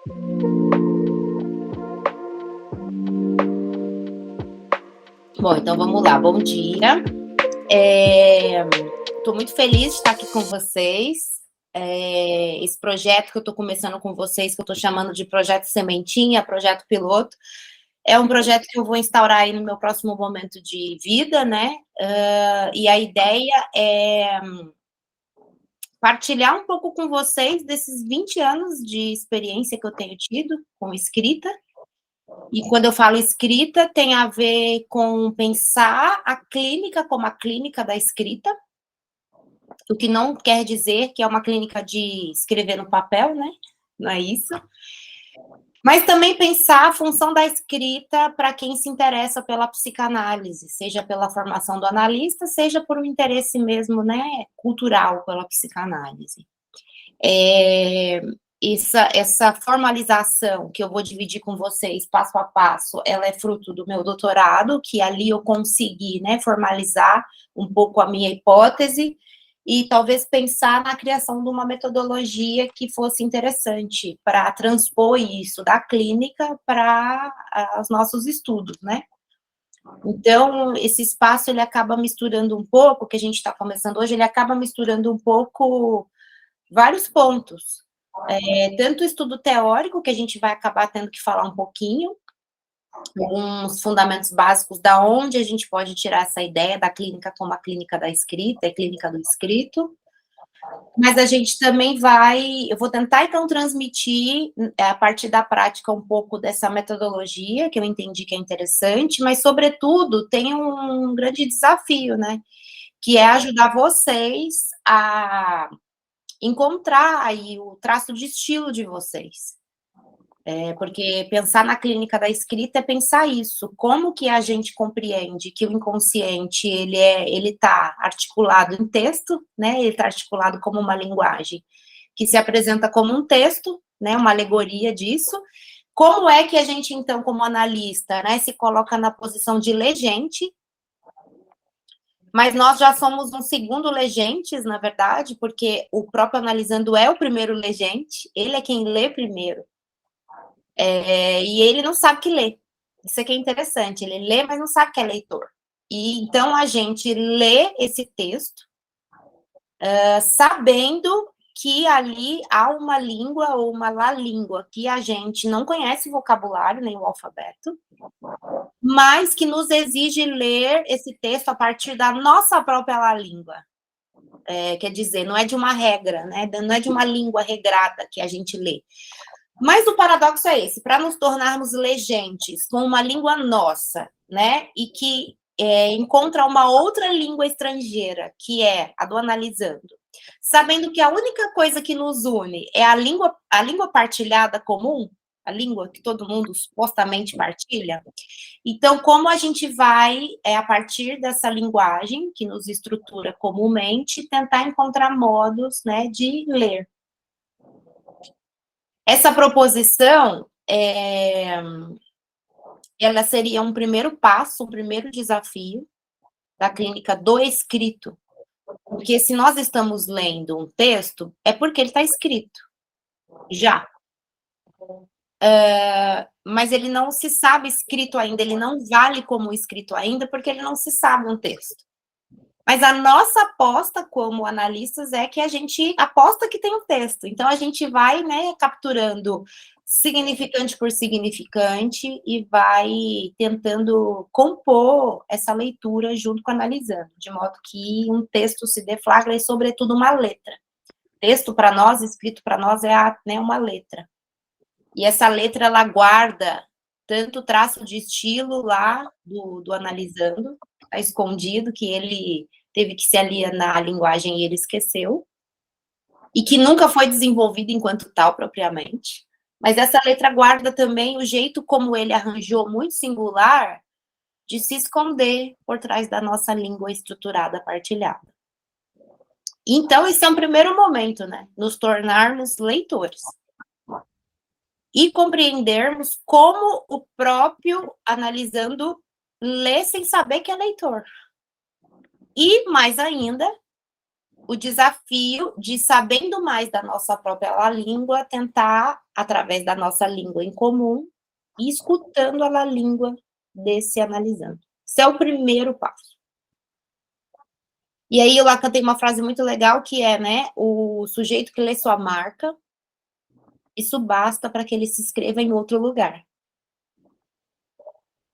Bom, então vamos lá. Bom dia. Estou muito feliz de estar aqui com vocês. Esse projeto que eu estou começando com vocês, que eu estou chamando de Projeto Sementinha, Projeto Piloto, é um projeto que eu vou instaurar aí no meu próximo momento de vida, né? E a ideia é partilhar um pouco com vocês desses 20 anos de experiência que eu tenho tido com escrita. E quando eu falo escrita, tem a ver com pensar a clínica como a clínica da escrita, o que não quer dizer que é uma clínica de escrever no papel, né? Não é isso. Mas também pensar a função da escrita para quem se interessa pela psicanálise, seja pela formação do analista, seja por um interesse mesmo, né, cultural pela psicanálise. Essa formalização que eu vou dividir com vocês passo a passo, ela é fruto do meu doutorado, que ali eu consegui, né, formalizar um pouco a minha hipótese e talvez pensar na criação de uma metodologia que fosse interessante para transpor isso da clínica para os nossos estudos, né? Então, esse espaço, ele acaba misturando um pouco, que a gente está começando hoje, ele acaba misturando um pouco vários pontos. Tanto o estudo teórico, que a gente vai acabar tendo que falar um pouquinho, alguns fundamentos básicos da onde a gente pode tirar essa ideia da clínica como a clínica da escrita, a clínica do escrito, mas a gente também eu vou tentar então transmitir a partir da prática um pouco dessa metodologia, que eu entendi que é interessante, mas sobretudo tem um grande desafio, né, que é ajudar vocês a encontrar aí o traço de estilo de vocês. Porque pensar na clínica da escrita é pensar isso, como que a gente compreende que o inconsciente, ele está articulado em texto, né, ele está articulado como uma linguagem, que se apresenta como um texto, né, uma alegoria disso. Como é que a gente, então, como analista, né, se coloca na posição de legente, mas nós já somos um segundo legentes, na verdade, porque o próprio analisando é o primeiro legente, ele é quem lê primeiro. E ele não sabe que lê. Isso aqui é interessante, ele lê, mas não sabe que é leitor. E então a gente lê esse texto, sabendo que ali há uma língua ou uma lá-língua que a gente não conhece o vocabulário, nem o alfabeto, mas que nos exige ler esse texto a partir da nossa própria lá-língua. Quer dizer, não é de uma regra, né? Não é de uma língua regrada que a gente lê. Mas o paradoxo é esse, para nos tornarmos legentes com uma língua nossa, né, e que encontra uma outra língua estrangeira, que é a do analisando, sabendo que a única coisa que nos une é a língua partilhada comum, a língua que todo mundo supostamente partilha. Então, como a gente vai, a partir dessa linguagem que nos estrutura comumente, tentar encontrar modos, né, de ler. Essa proposição, ela seria um primeiro passo, um primeiro desafio da clínica do escrito, porque se nós estamos lendo um texto, é porque ele está escrito, já. Mas ele não se sabe escrito ainda, ele não vale como escrito ainda, porque ele não se sabe um texto. Mas a nossa aposta como analistas é que a gente aposta que tem um texto. Então, a gente vai, né, capturando significante por significante e vai tentando compor essa leitura junto com analisando, de modo que um texto se deflagra e, sobretudo, uma letra. Texto, para nós, escrito para nós, é né, uma letra. E essa letra, ela guarda tanto o traço de estilo lá do analisando, está escondido, que ele teve que se alienar à linguagem e ele esqueceu, e que nunca foi desenvolvido enquanto tal, propriamente. Mas essa letra guarda também o jeito como ele arranjou, muito singular, de se esconder por trás da nossa língua estruturada, partilhada. Então, esse é um primeiro momento, né? Nos tornarmos leitores. E compreendermos como o próprio analisando lê sem saber que é leitor. E, mais ainda, o desafio de, sabendo mais da nossa própria língua, tentar, através da nossa língua em comum, e escutando a língua desse analisando. Esse é o primeiro passo. E aí o Lacan tem uma frase muito legal que é, né, o sujeito que lê sua marca, isso basta para que ele se inscreva em outro lugar.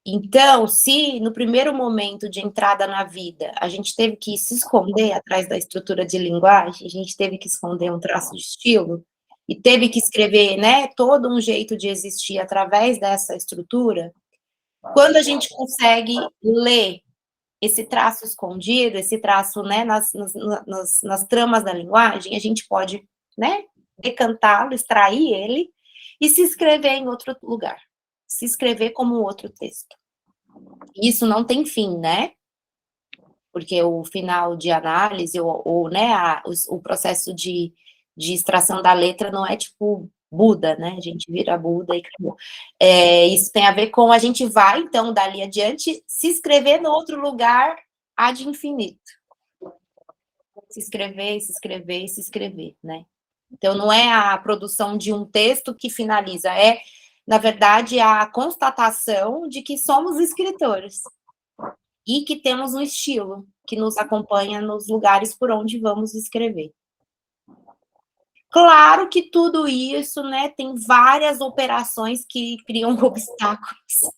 Então, se no primeiro momento de entrada na vida a gente teve que se esconder atrás da estrutura de linguagem, a gente teve que esconder um traço de estilo, e teve que escrever, né, todo um jeito de existir através dessa estrutura, quando a gente consegue ler esse traço escondido, esse traço, né, nas tramas da linguagem, a gente pode, né, decantá-lo, extrair ele e se escrever em outro lugar, se escrever como outro texto. Isso não tem fim, né? Porque o final de análise, ou né, o processo de extração da letra não é tipo Buda, né? A gente vira Buda e acabou. Isso tem a ver com a gente vai, então, dali adiante, se escrever no outro lugar ad infinito. Se escrever, se escrever, se escrever, né? Então, não é a produção de um texto que finaliza, é, na verdade, a constatação de que somos escritores e que temos um estilo que nos acompanha nos lugares por onde vamos escrever. Claro que tudo isso, né, tem várias operações que criam obstáculos.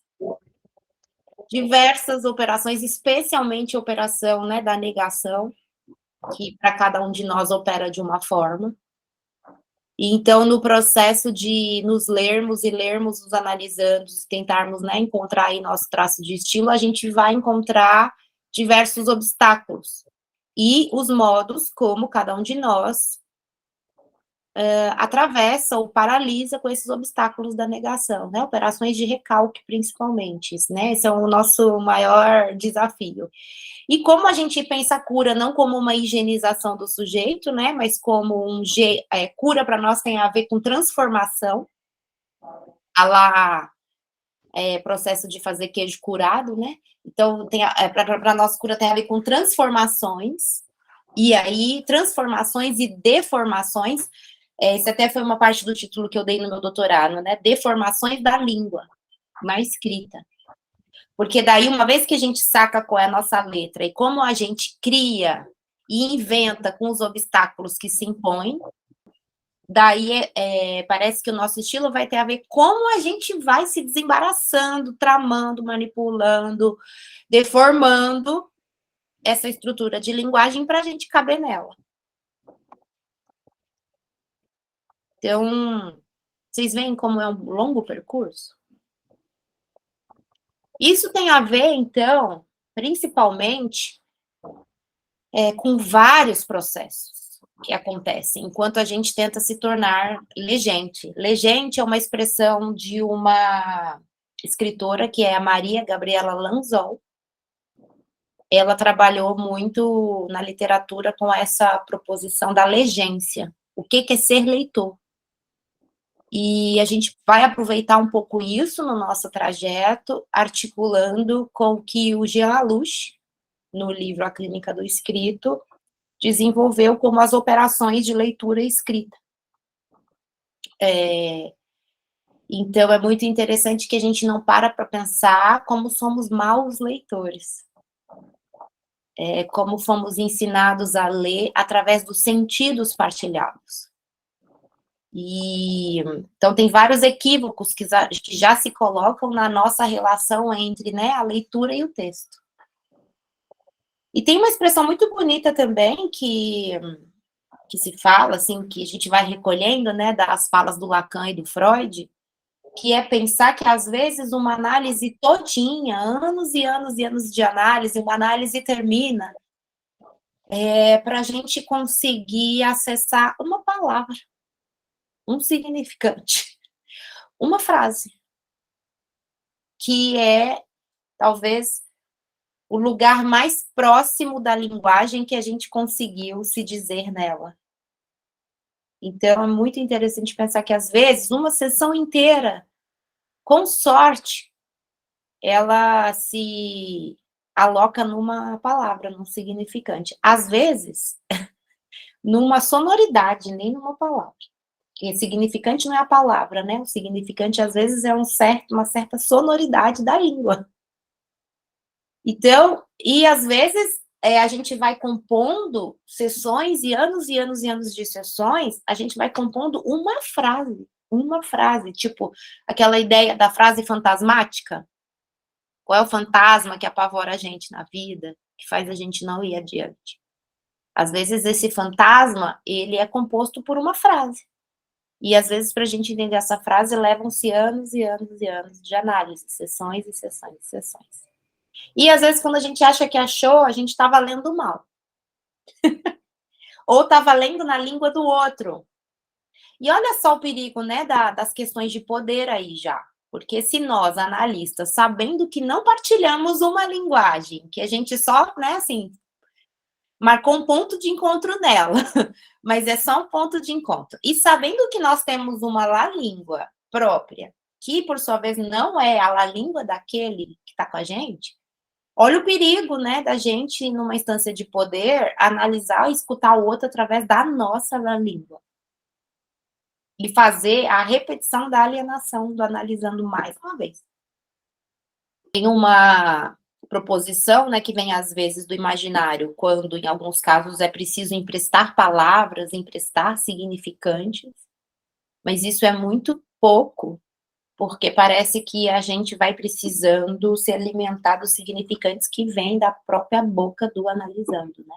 Diversas operações, especialmente a operação, né, da negação, que para cada um de nós opera de uma forma. Então, no processo de nos lermos e lermos os analisandos, tentarmos, né, encontrar aí nosso traço de estilo, a gente vai encontrar diversos obstáculos. E os modos como cada um de nós atravessa ou paralisa com esses obstáculos da negação, né? Operações de recalque, principalmente, né? Esse é o nosso maior desafio. E como a gente pensa a cura não como uma higienização do sujeito, né? Mas como cura para nós tem a ver com transformação, a lá processo de fazer queijo curado, né? Então, para nós, cura tem a ver com transformações, e aí, transformações e deformações. Isso até foi uma parte do título que eu dei no meu doutorado, né? Deformações da língua, na escrita. Porque daí, uma vez que a gente saca qual é a nossa letra e como a gente cria e inventa com os obstáculos que se impõem, daí parece que o nosso estilo vai ter a ver como a gente vai se desembaraçando, tramando, manipulando, deformando essa estrutura de linguagem para a gente caber nela. Então, vocês veem como é um longo percurso? Isso tem a ver, então, principalmente, com vários processos que acontecem enquanto a gente tenta se tornar legente. Legente é uma expressão de uma escritora que é a Maria Gabriela Lanzol. Ela trabalhou muito na literatura com essa proposição da legência. O que é ser leitor? E a gente vai aproveitar um pouco isso no nosso trajeto, articulando com o que o Jean Alouche, no livro A Clínica do Escrito, desenvolveu como as operações de leitura e escrita. Então, é muito interessante que a gente não para pensar como somos maus leitores. Como fomos ensinados a ler através dos sentidos partilhados. Então, tem vários equívocos que já se colocam na nossa relação entre, né, a leitura e o texto. E tem uma expressão muito bonita também que se fala, assim, que a gente vai recolhendo, né, das falas do Lacan e do Freud, que é pensar que, às vezes, uma análise todinha, anos e anos e anos de análise, uma análise termina para a gente conseguir acessar uma palavra, um significante, uma frase, que é, talvez, o lugar mais próximo da linguagem que a gente conseguiu se dizer nela. Então, é muito interessante pensar que, às vezes, uma sessão inteira, com sorte, ela se aloca numa palavra, num significante. Às vezes, numa sonoridade, nem numa palavra. Porque significante não é a palavra, né? O significante, às vezes, é uma certa sonoridade da língua. Então, e às vezes a gente vai compondo sessões e anos e anos e anos de sessões, a gente vai compondo uma frase, tipo aquela ideia da frase fantasmática. Qual é o fantasma que apavora a gente na vida, que faz a gente não ir adiante? Às vezes esse fantasma, ele é composto por uma frase. E às vezes, para a gente entender essa frase, levam-se anos e anos e anos de análise, sessões e sessões e sessões. E às vezes, quando a gente acha que achou, a gente estava lendo mal. Ou estava lendo na língua do outro. E olha só o perigo, né, das questões de poder aí já. Porque se nós, analistas, sabendo que não partilhamos uma linguagem, que a gente só, né, assim, marcou um ponto de encontro nela, mas é só um ponto de encontro. E sabendo que nós temos uma lá-língua própria, que, por sua vez, não é a lá-língua daquele que está com a gente, olha o perigo, né, da gente, numa instância de poder, analisar e escutar o outro através da nossa língua. E fazer a repetição da alienação, do analisando mais uma vez. Tem uma proposição, né, que vem às vezes do imaginário, quando em alguns casos é preciso emprestar palavras, emprestar significantes, mas isso é muito pouco, porque parece que a gente vai precisando se alimentar dos significantes que vêm da própria boca do analisando, né?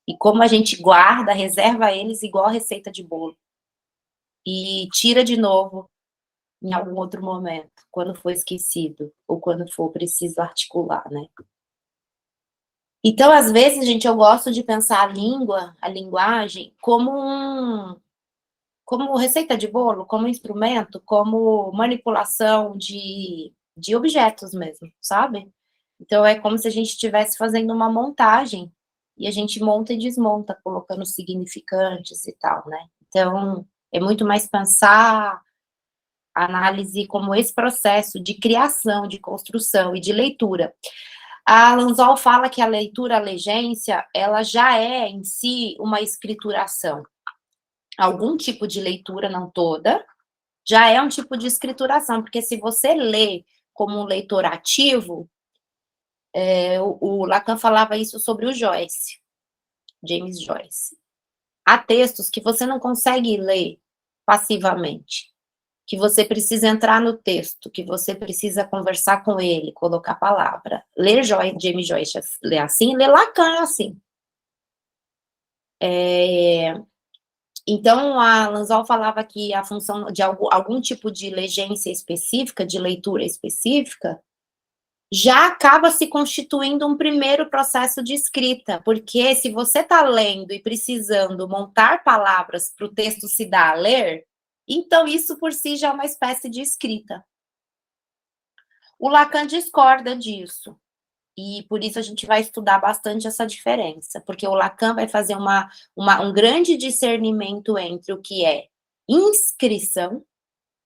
E como a gente guarda, reserva eles igual a receita de bolo. E tira de novo em algum outro momento, quando for esquecido, ou quando for preciso articular, né? Então, às vezes, gente, eu gosto de pensar a língua, a linguagem, como receita de bolo, como instrumento, como manipulação de objetos mesmo, sabe? Então, é como se a gente estivesse fazendo uma montagem, e a gente monta e desmonta, colocando significantes e tal, né? Então, é muito mais pensar a análise como esse processo de criação, de construção e de leitura. A Lanzol fala que a leitura, a legência, ela já é em si uma escrituração. Algum tipo de leitura, não toda, já é um tipo de escrituração, porque se você lê como um leitor ativo, o Lacan falava isso sobre o Joyce, James Joyce. Há textos que você não consegue ler passivamente, que você precisa entrar no texto, que você precisa conversar com ele, colocar a palavra. Ler James Joyce ler assim, ler Lacan assim. Então, a Lanzol falava que a função de algum tipo de legência específica, de leitura específica, já acaba se constituindo um primeiro processo de escrita, porque se você está lendo e precisando montar palavras para o texto se dar a ler, então isso por si já é uma espécie de escrita. O Lacan discorda disso, e por isso a gente vai estudar bastante essa diferença, porque o Lacan vai fazer um grande discernimento entre o que é inscrição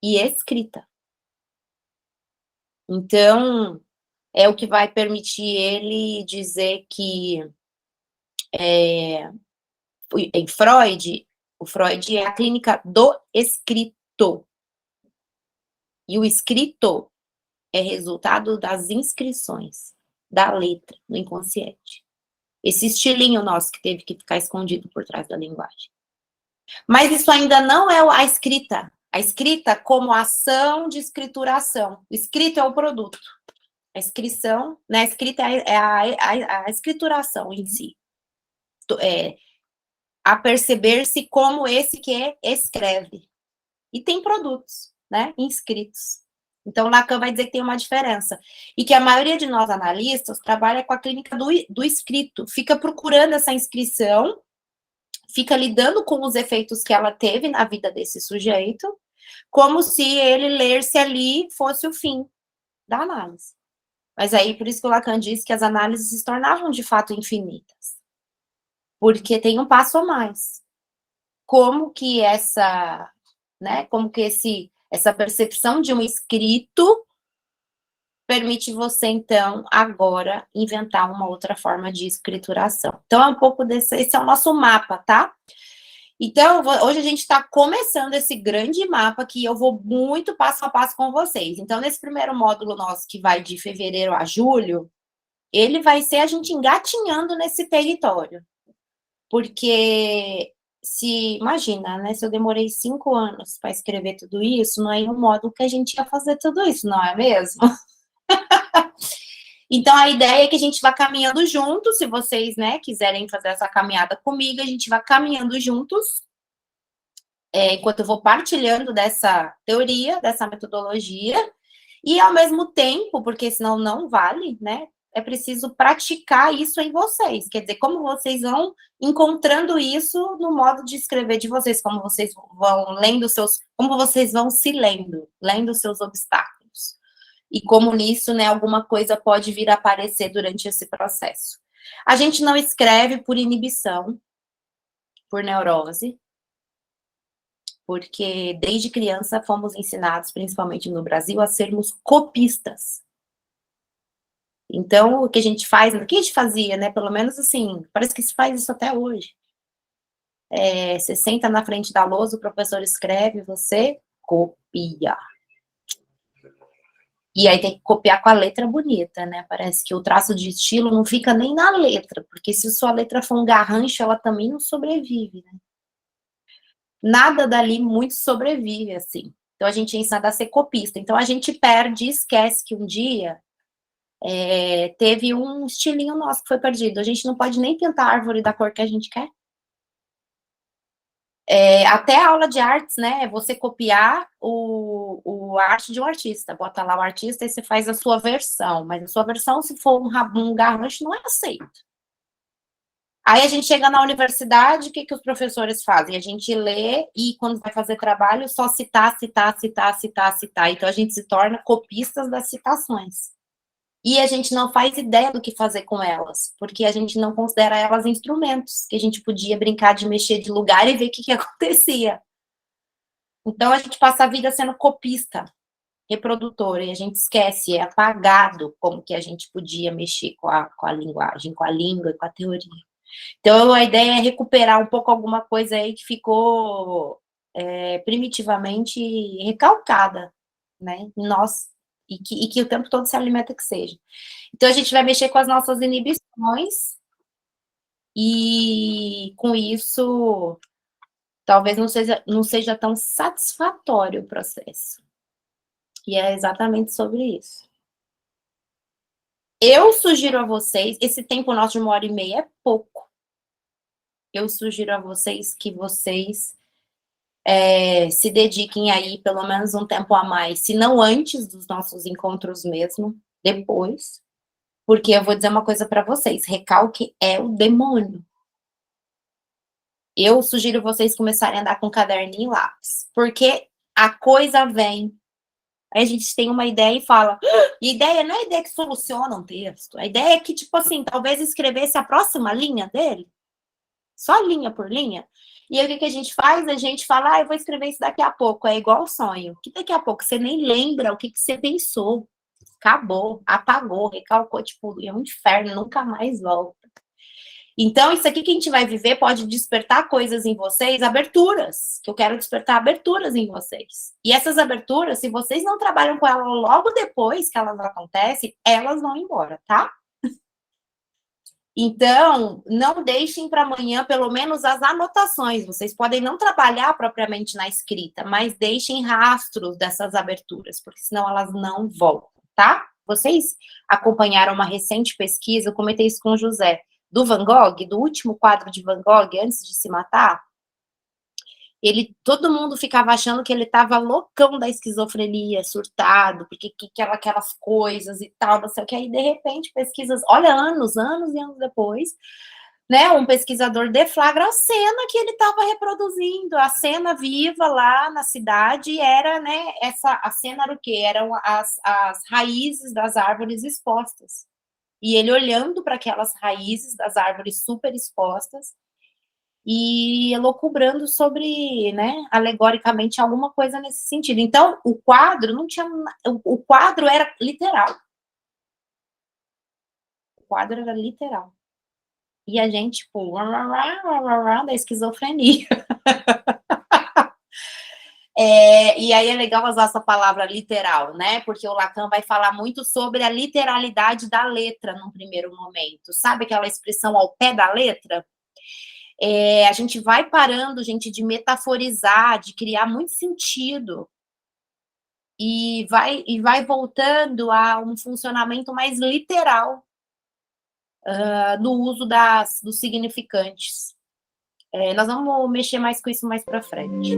e escrita. Então, é o que vai permitir ele dizer que em Freud, o Freud é a clínica do escrito. E o escrito é resultado das inscrições da letra no inconsciente. Esse estilinho nosso que teve que ficar escondido por trás da linguagem. Mas isso ainda não é a escrita. A escrita como ação de escrituração. O escrito é o produto. A inscrição, né? A escrita é a escrituração em si. A perceber-se como esse que escreve. E tem produtos, né? Inscritos. Então, Lacan vai dizer que tem uma diferença. E que a maioria de nós analistas trabalha com a clínica do escrito. Fica procurando essa inscrição, fica lidando com os efeitos que ela teve na vida desse sujeito, como se ele ler-se ali fosse o fim da análise. Mas aí, por isso que o Lacan diz que as análises se tornavam, de fato, infinitas. Porque tem um passo a mais. Como que essa percepção de um escrito permite você, então, agora, inventar uma outra forma de escrituração. Então, é um pouco esse é o nosso mapa, tá? Então, hoje a gente está começando esse grande mapa que eu vou muito passo a passo com vocês. Então, nesse primeiro módulo nosso, que vai de fevereiro a julho, ele vai ser a gente engatinhando nesse território. Porque, imagina, né, se eu demorei 5 anos para escrever tudo isso, não é em um módulo que a gente ia fazer tudo isso, não é mesmo? Então, a ideia é que a gente vá caminhando juntos, se vocês, né, quiserem fazer essa caminhada comigo, a gente vai caminhando juntos, enquanto eu vou partilhando dessa teoria, dessa metodologia, e ao mesmo tempo, porque senão não vale, né, é preciso praticar isso em vocês, quer dizer, como vocês vão encontrando isso no modo de escrever de vocês, como vocês vão lendo como vocês vão se lendo seus obstáculos. E como nisso, né, alguma coisa pode vir a aparecer durante esse processo. A gente não escreve por inibição, por neurose, porque desde criança fomos ensinados, principalmente no Brasil, a sermos copistas. Então, o que a gente faz, o que a gente fazia, né, pelo menos assim, parece que se faz isso até hoje. Você senta na frente da lousa, o professor escreve, você copia. E aí tem que copiar com a letra bonita, né? Parece que o traço de estilo não fica nem na letra, porque se sua letra for um garrancho, ela também não sobrevive, né? Nada dali muito sobrevive, assim. Então, a gente é ensinado a ser copista. Então, a gente perde e esquece que um dia teve um estilinho nosso que foi perdido. A gente não pode nem pintar a árvore da cor que a gente quer. Até a aula de artes, né? É você copiar a arte de um artista. Bota lá o artista e você faz a sua versão. Mas a sua versão, se for um garrancho, não é aceito. Aí a gente chega na universidade, o que os professores fazem? A gente lê e, quando vai fazer trabalho, só citar, citar, citar, citar, citar. Então, a gente se torna copistas das citações. E a gente não faz ideia do que fazer com elas, porque a gente não considera elas instrumentos, que a gente podia brincar de mexer de lugar e ver o que acontecia. Então, a gente passa a vida sendo copista, reprodutor, e a gente esquece, é apagado como que a gente podia mexer com a linguagem, com a língua e com a teoria. Então, a ideia é recuperar um pouco alguma coisa aí que ficou primitivamente recalcada, né, em nós, e que o tempo todo se alimenta que seja. Então, a gente vai mexer com as nossas inibições, e com isso, talvez não seja tão satisfatório o processo. E é exatamente sobre isso. Eu sugiro a vocês, esse tempo nosso de 1h30 é pouco. Eu sugiro a vocês que vocês se dediquem aí pelo menos um tempo a mais, se não antes dos nossos encontros mesmo, depois, porque eu vou dizer uma coisa para vocês, recalque é o demônio. Eu sugiro vocês começarem a andar com caderninho e lápis, porque a coisa vem. Aí a gente tem uma ideia e fala, e ideia não é ideia que soluciona um texto, a ideia é que, tipo assim, talvez escrevesse a próxima linha dele, só linha por linha. E aí o que a gente faz? A gente fala, eu vou escrever isso daqui a pouco, é igual sonho, que daqui a pouco você nem lembra o que você pensou, acabou, apagou, recalcou, tipo, é um inferno, nunca mais volta. Então, isso aqui que a gente vai viver pode despertar coisas em vocês, aberturas, que eu quero despertar aberturas em vocês. E essas aberturas, se vocês não trabalham com elas logo depois que elas acontecem, elas vão embora, tá? Então, não deixem para amanhã, pelo menos, as anotações. Vocês podem não trabalhar propriamente na escrita, mas deixem rastros dessas aberturas, porque senão elas não voltam, tá? Vocês acompanharam uma recente pesquisa, eu comentei isso com o José, do Van Gogh, do último quadro de Van Gogh, antes de se matar. Todo mundo ficava achando que ele estava loucão da esquizofrenia, surtado, porque aquelas coisas e tal, não sei o que, aí de repente pesquisas, olha, anos e anos depois, né, um pesquisador deflagra a cena que ele estava reproduzindo, a cena viva lá na cidade, era, né, a cena era o quê? Eram as raízes das árvores expostas, e ele olhando para aquelas raízes das árvores super expostas, e elucubrando sobre, né, alegoricamente, alguma coisa nesse sentido. Então, o quadro não tinha... O quadro era literal. quadro era literal. E a gente, tipo, da esquizofrenia. E aí é legal usar essa palavra literal, né? Porque o Lacan vai falar muito sobre a literalidade da letra num primeiro momento. Sabe aquela expressão ao pé da letra? A gente vai parando, gente, de metaforizar, de criar muito sentido. E vai voltando a um funcionamento mais literal no uso dos significantes. Nós vamos mexer mais com isso mais para frente.